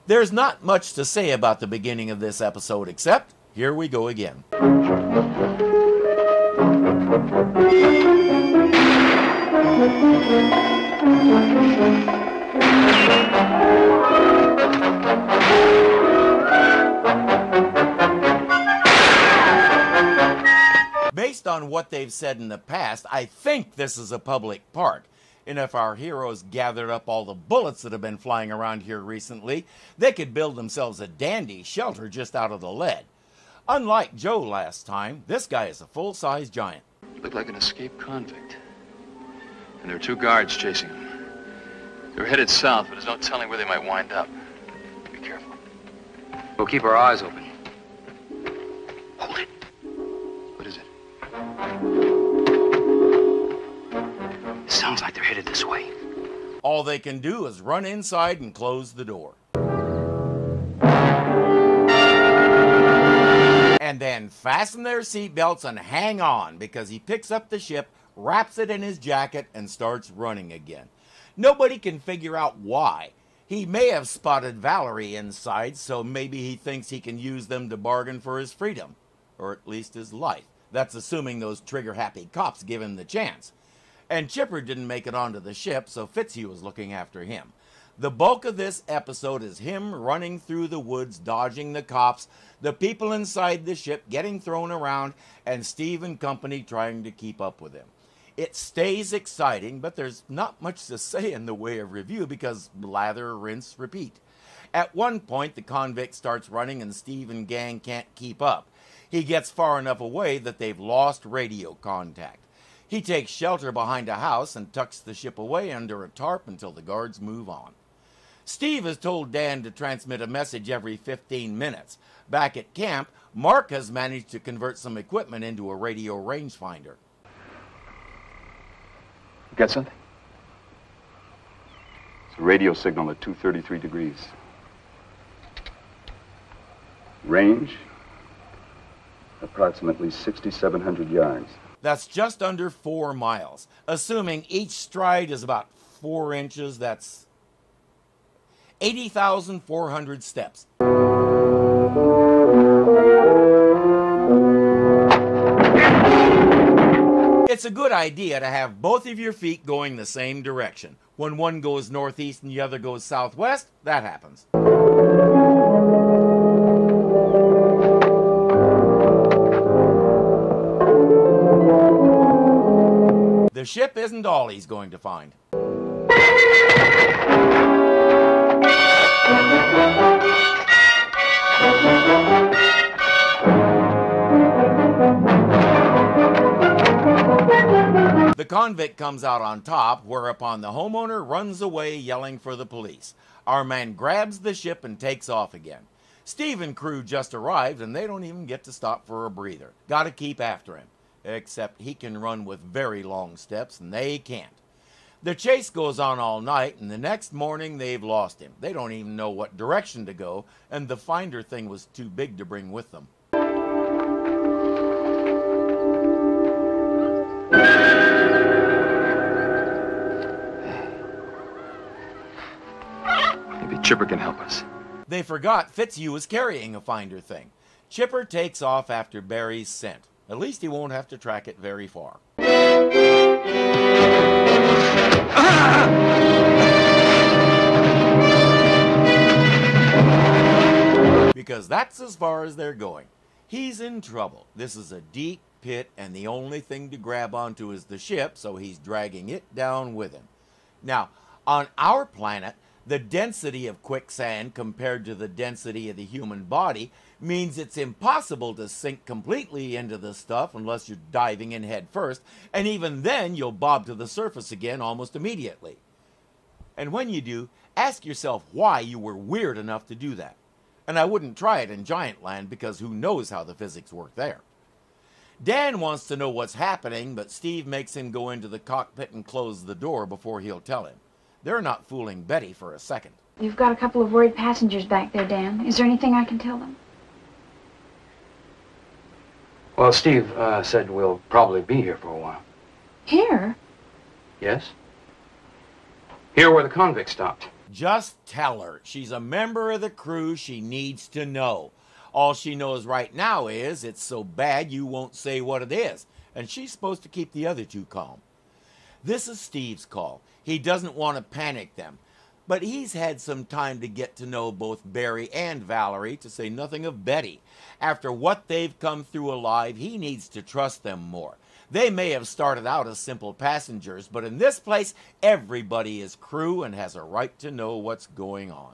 There's not much to say about the beginning of this episode except, here we go again. Based on what they've said in the past, I think this is a public park. And if our heroes gathered up all the bullets that have been flying around here recently, they could build themselves a dandy shelter just out of the lead. Unlike Joe last time, this guy is a full-size giant. Looked like an escaped convict. And there are 2 guards chasing him. They're headed south, but there's no telling where they might wind up. Be careful. We'll keep our eyes open. Hold it. What is it? Sounds like they're headed this way. All they can do is run inside and close the door. And then fasten their seatbelts and hang on, because he picks up the ship, wraps it in his jacket, and starts running again. Nobody can figure out why. He may have spotted Valerie inside, so maybe he thinks he can use them to bargain for his freedom. Or at least his life. That's assuming those trigger-happy cops give him the chance. And Chipper didn't make it onto the ship, so Fitzhugh was looking after him. The bulk of this episode is him running through the woods, dodging the cops, the people inside the ship getting thrown around, and Steve and company trying to keep up with him. It stays exciting, but there's not much to say in the way of review because lather, rinse, repeat. At one point, the convict starts running and Steve and gang can't keep up. He gets far enough away that they've lost radio contact. He takes shelter behind a house and tucks the ship away under a tarp until the guards move on. Steve has told Dan to transmit a message every 15 minutes. Back at camp, Mark has managed to convert some equipment into a radio rangefinder. Got something? It's a radio signal at 233 degrees. Range, approximately 6,700 yards. That's just under 4 miles. Assuming each stride is about 4 inches, that's 80,400 steps. It's a good idea to have both of your feet going the same direction. When one goes northeast and the other goes southwest, that happens. The ship isn't all he's going to find. The convict comes out on top, whereupon the homeowner runs away yelling for the police. Our man grabs the ship and takes off again. Steve and crew just arrived and they don't even get to stop for a breather. Gotta keep after him. Except he can run with very long steps and they can't. The chase goes on all night and the next morning they've lost him. They don't even know what direction to go and the finder thing was too big to bring with them. Maybe Chipper can help us. They forgot Fitzhugh was carrying a finder thing. Chipper takes off after Barry's scent. At least he won't have to track it very far. Because that's as far as they're going. He's in trouble. This is a deep pit and the only thing to grab onto is the ship, so he's dragging it down with him. Now, on our planet, the density of quicksand compared to the density of the human body means it's impossible to sink completely into the stuff unless you're diving in head first, and even then you'll bob to the surface again almost immediately. And when you do, ask yourself why you were weird enough to do that. And I wouldn't try it in Giant Land because who knows how the physics work there. Dan wants to know what's happening, but Steve makes him go into the cockpit and close the door before he'll tell him. They're not fooling Betty for a second. You've got a couple of worried passengers back there, Dan. Is there anything I can tell them? Well, Steve said we'll probably be here for a while. Here? Yes? Here where the convict stopped. Just tell her she's a member of the crew she needs to know. All she knows right now is it's so bad you won't say what it is, and she's supposed to keep the other two calm. This is Steve's call. He doesn't want to panic them, but he's had some time to get to know both Barry and Valerie, to say nothing of Betty. After what they've come through alive, he needs to trust them more. They may have started out as simple passengers, but in this place, everybody is crew and has a right to know what's going on.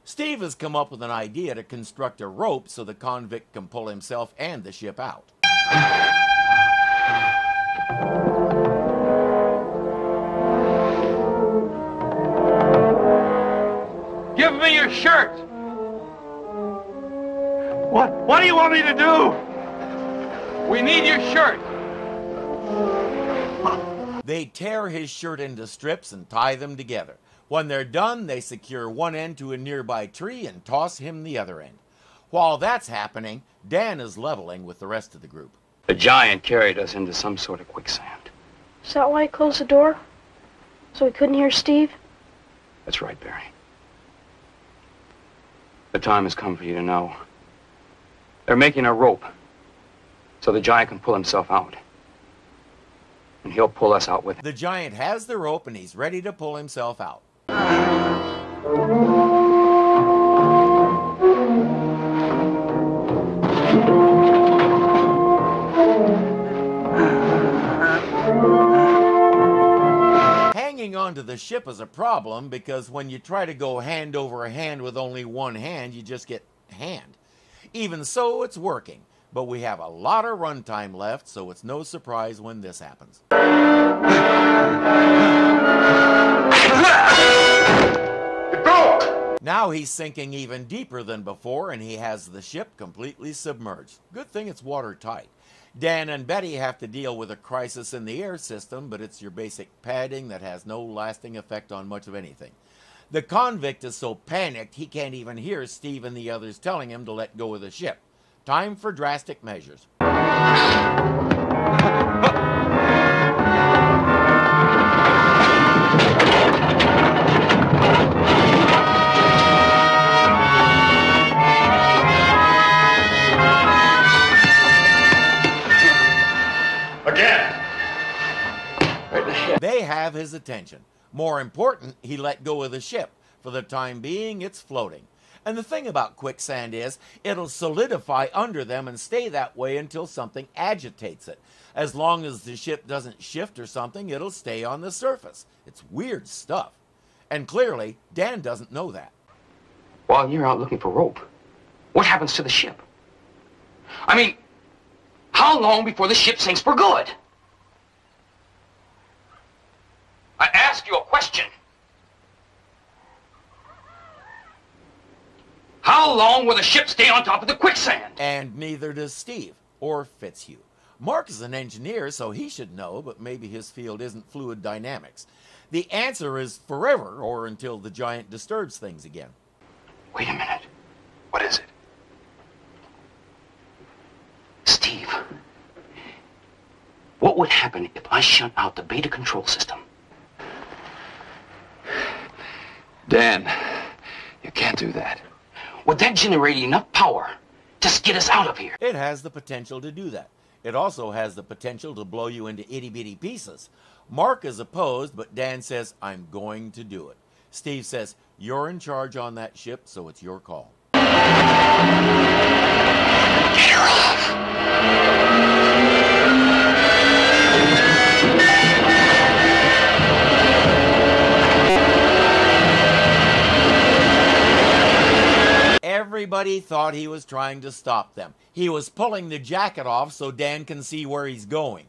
Steve has come up with an idea to construct a rope so the convict can pull himself and the ship out. Give me your shirt! What do you want me to do? We need your shirt. They tear his shirt into strips and tie them together. When they're done, they secure one end to a nearby tree and toss him the other end. While that's happening, Dan is leveling with the rest of the group. The giant carried us into some sort of quicksand. Is that why he closed the door? So we couldn't hear Steve? That's right, Barry. The time has come for you to know. They're making a rope so the giant can pull himself out. And he'll pull us out with it. The giant has the rope and he's ready to pull himself out. Hanging onto the ship is a problem because when you try to go hand over hand with only one hand, you just get hand. Even so, it's working. But we have a lot of runtime left, so it's no surprise when this happens. It broke! Now he's sinking even deeper than before, and he has the ship completely submerged. Good thing it's watertight. Dan and Betty have to deal with a crisis in the air system, but it's your basic padding that has no lasting effect on much of anything. The convict is so panicked he can't even hear Steve and the others telling him to let go of the ship. Time for drastic measures. Again! They have his attention. More important, he let go of the ship. For the time being, it's floating. And the thing about quicksand is, it'll solidify under them and stay that way until something agitates it. As long as the ship doesn't shift or something, it'll stay on the surface. It's weird stuff. And clearly, Dan doesn't know that. While you're out looking for rope, what happens to the ship? I mean, how long before the ship sinks for good? I ask you a question. How long will the ship stay on top of the quicksand? And neither does Steve or Fitzhugh. Mark is an engineer, so he should know, but maybe his field isn't fluid dynamics. The answer is forever, or until the giant disturbs things again. Wait a minute. What is it? Steve, what would happen if I shut out the beta control system? Dan, you can't do that. Would that generate enough power to get us out of here? It has the potential to do that. It also has the potential to blow you into itty-bitty pieces. Mark is opposed, but Dan says, I'm going to do it. Steve says, you're in charge on that ship, so it's your call. Get her off! Everybody thought he was trying to stop them. He was pulling the jacket off so Dan can see where he's going.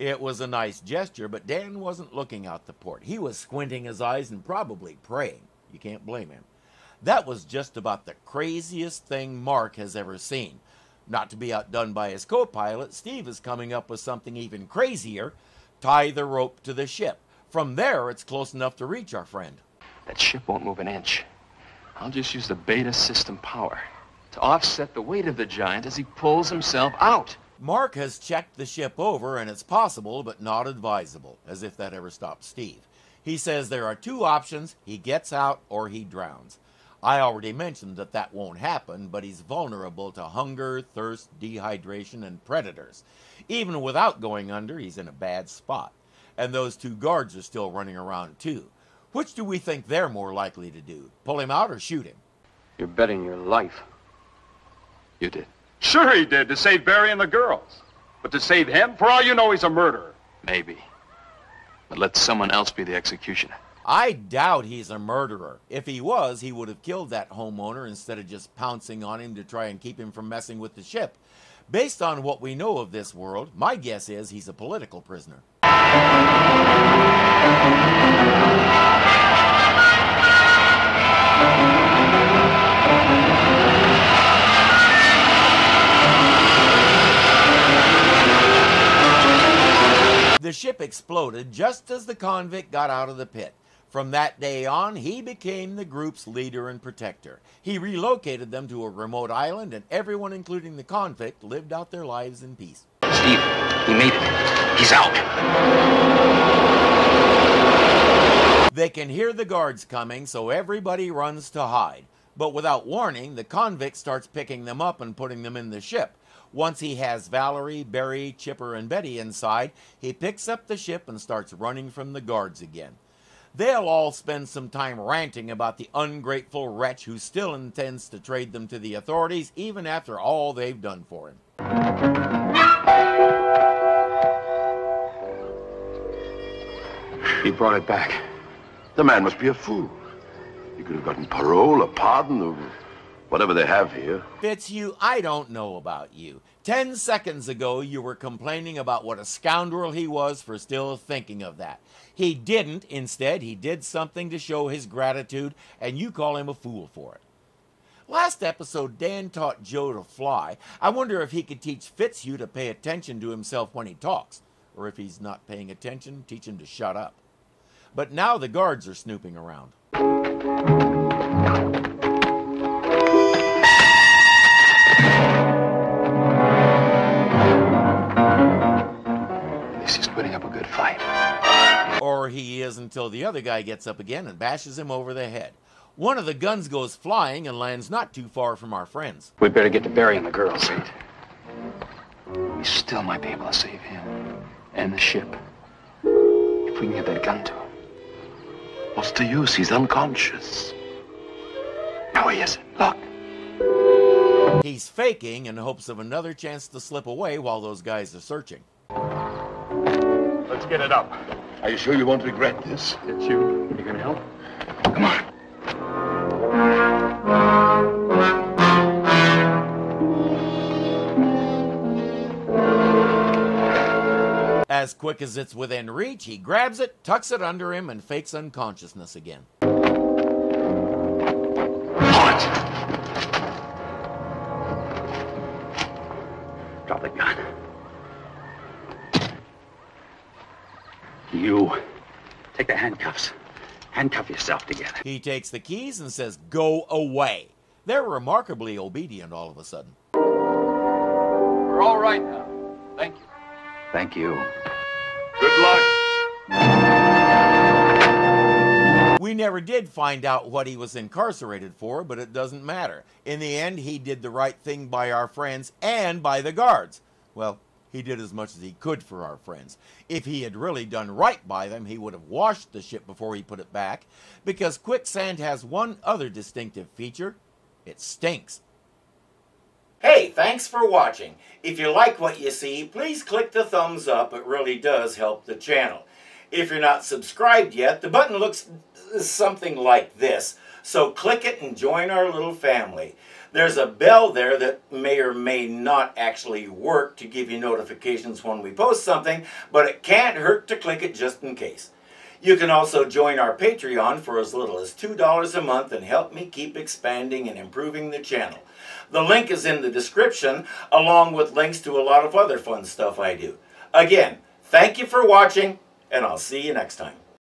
It was a nice gesture, but Dan wasn't looking out the port. He was squinting his eyes and probably praying. You can't blame him. That was just about the craziest thing Mark has ever seen. Not to be outdone by his co-pilot, Steve is coming up with something even crazier. Tie the rope to the ship. From there, it's close enough to reach our friend. That ship won't move an inch. I'll just use the beta system power to offset the weight of the giant as he pulls himself out. Mark has checked the ship over, and it's possible but not advisable, as if that ever stopped Steve. He says there are two options: he gets out or he drowns. I already mentioned that that won't happen, but he's vulnerable to hunger, thirst, dehydration, and predators. Even without going under, he's in a bad spot. And those two guards are still running around too. Which do we think they're more likely to do? Pull him out or shoot him? You're betting your life. You did. Sure he did, to save Barry and the girls. But to save him, for all you know, he's a murderer. Maybe. But let someone else be the executioner. I doubt he's a murderer. If he was, he would have killed that homeowner instead of just pouncing on him to try and keep him from messing with the ship. Based on what we know of this world, my guess is he's a political prisoner. The ship exploded just as the convict got out of the pit. From that day on, he became the group's leader and protector. He relocated them to a remote island, and everyone, including the convict, lived out their lives in peace. Steve, he made it. He's out. They can hear the guards coming, so everybody runs to hide. But without warning, the convict starts picking them up and putting them in the ship. Once he has Valerie, Barry, Chipper, and Betty inside, he picks up the ship and starts running from the guards again. They'll all spend some time ranting about the ungrateful wretch who still intends to trade them to the authorities even after all they've done for him. He brought it back. The man must be a fool. He could have gotten parole or pardon or whatever they have here. Fitzhugh, I don't know about you. 10 seconds ago, you were complaining about what a scoundrel he was for still thinking of that. He didn't. Instead, he did something to show his gratitude, and you call him a fool for it. Last episode, Dan taught Joe to fly. I wonder if he could teach Fitzhugh to pay attention to himself when he talks. Or if he's not paying attention, teach him to shut up. But now the guards are snooping around. At least he's putting up a good fight. Or he is until the other guy gets up again and bashes him over the head. One of the guns goes flying and lands not too far from our friends. We'd better get to Barry and the girls. We still might be able to save him and the ship if we can get that gun to him. What's the use? He's unconscious. No, he isn't. Look. He's faking in hopes of another chance to slip away while those guys are searching. Let's get it up. Are you sure you won't regret this? It's you. You gonna help? Come on. As quick as it's within reach, he grabs it, tucks it under him, and fakes unconsciousness again. Drop the gun. You take the handcuffs. Handcuff yourself together. He takes the keys and says, "Go away." They're remarkably obedient all of a sudden. We're all right now. Thank you. Thank you. Good luck. We never did find out what he was incarcerated for, but it doesn't matter. In the end, he did the right thing by our friends and by the guards. Well, he did as much as he could for our friends. If he had really done right by them, he would have washed the ship before he put it back, because quicksand has one other distinctive feature. It stinks. Hey, thanks for watching. If you like what you see, please click the thumbs up. It really does help the channel. If you're not subscribed yet, the button looks something like this. So click it and join our little family. There's a bell there that may or may not actually work to give you notifications when we post something, but it can't hurt to click it just in case. You can also join our Patreon for as little as $2 a month and help me keep expanding and improving the channel. The link is in the description, along with links to a lot of other fun stuff I do. Again, thank you for watching, and I'll see you next time.